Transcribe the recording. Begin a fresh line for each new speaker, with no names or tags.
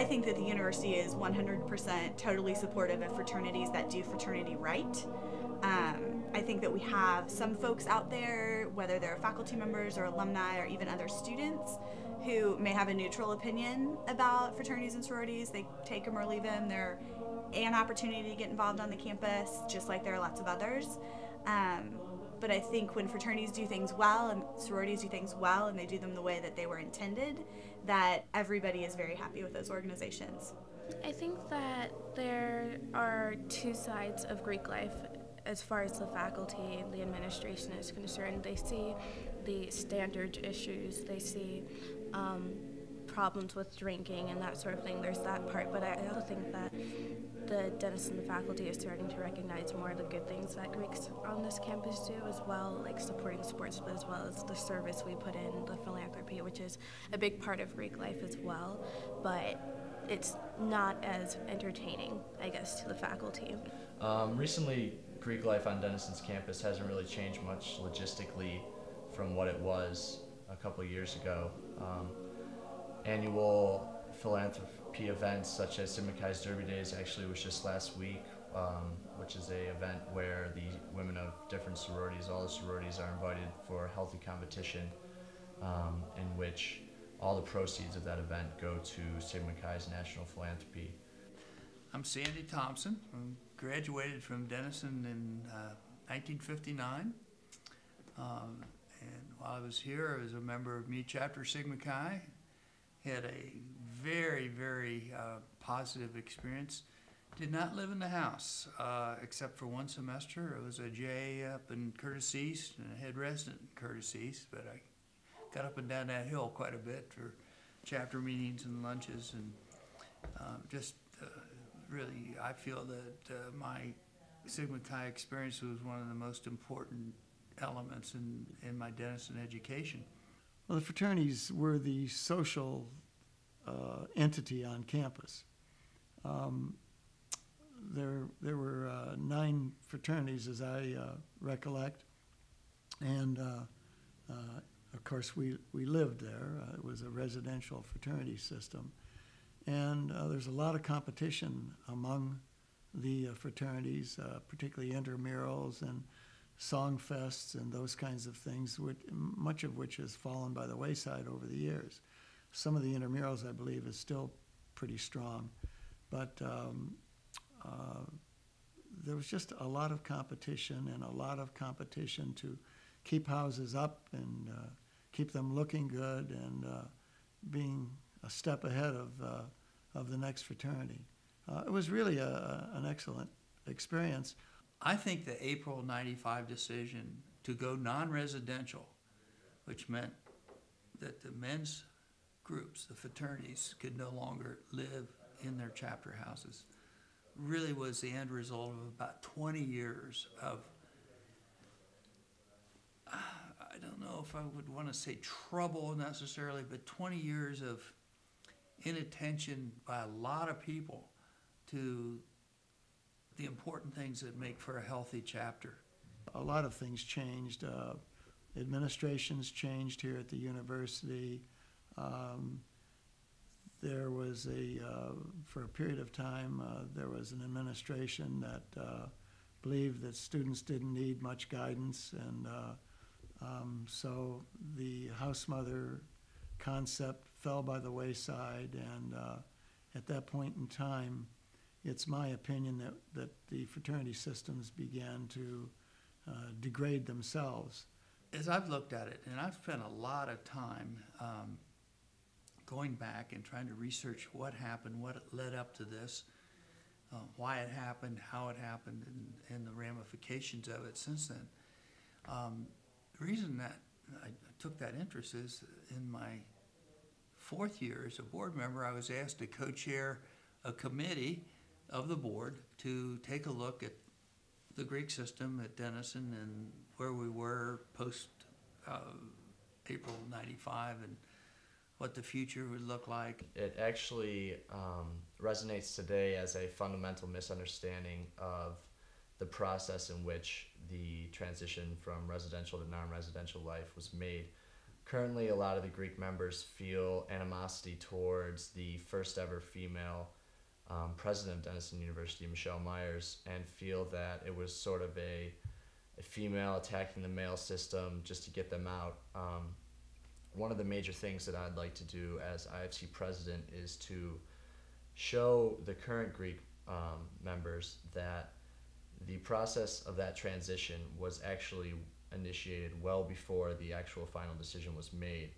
think that the university is 100% totally supportive of fraternities that do fraternity right. I think that we have some folks out there, whether they're faculty members or alumni or even other students, who may have a neutral opinion about fraternities and sororities. They take them or leave them. They're an opportunity to get involved on the campus, just like there are lots of others. Um, but I think when fraternities do things well and sororities do things well and they do them the way that they were intended, that everybody is very happy with those organizations.
I think that there are two sides of Greek life as far as the faculty and the administration is concerned. They see the standard issues, they see problems with drinking and that sort of thing. There's that part, but I also think that the Denison faculty is starting to recognize more of the good things that Greeks on this campus do as well, like supporting sports, but as well as the service we put in, the philanthropy, which is a big part of Greek life as well, but it's not as entertaining, I guess, to the faculty.
Recently, Greek life on Denison's campus hasn't really changed much logistically from what it was a couple of years ago. Annual philanthropy events such as Sigma Chi's Derby Days actually was just last week, which is a event where the women of different sororities, all the sororities are invited for a healthy competition in which all the proceeds of that event go to Sigma Chi's National Philanthropy.
I'm Sandy Thompson. I graduated from Denison in 1959. And while I was here, I was a member of Mi Chapter Sigma Chi. Had a very, very positive experience. Did not live in the house except for one semester. I was a JA up in Curtis East and a head resident in Curtis East, but I got up and down that hill quite a bit for chapter meetings and lunches, and really, I feel that my Sigma Chi experience was one of the most important elements in my Denison education.
Well, the fraternities were the social entity on campus. There were 9 fraternities, as I recollect, and of course we lived there. It was a residential fraternity system, and there's a lot of competition among the fraternities, particularly intramurals and song fests and those kinds of things, much of which has fallen by the wayside over the years. Some of the intramurals, I believe, is still pretty strong, but there was just a lot of competition, and a lot of competition to keep houses up and keep them looking good and being a step ahead of the next fraternity. It was really an excellent experience.
I think the April '95 decision to go non-residential, which meant that the men's groups, the fraternities, could no longer live in their chapter houses, really was the end result of about 20 years of, I don't know if I would want to say trouble necessarily, but 20 years of inattention by a lot of people to the important things that make for a healthy chapter.
A lot of things changed. Administrations changed here at the university. There was for a period of time, there was an administration that believed that students didn't need much guidance, and so the house mother concept fell by the wayside, and at that point in time, it's my opinion that the fraternity systems began to degrade themselves.
As I've looked at it, and I've spent a lot of time going back and trying to research what happened, what led up to this, why it happened, how it happened, and the ramifications of it since then. The reason that I took that interest is in my 4th year as a board member, I was asked to co-chair a committee of the board to take a look at the Greek system at Denison and where we were post April '95 and what the future would look like.
It actually resonates today as a fundamental misunderstanding of the process in which the transition from residential to non-residential life was made. currently a lot of the Greek members feel animosity towards the first ever female president of Denison University, Michelle Myers, and feel that it was sort of a female attacking the male system just to get them out. One of the major things that I'd like to do as IFC president is to show the current Greek members that the process of that transition was actually initiated well before the actual final decision was made.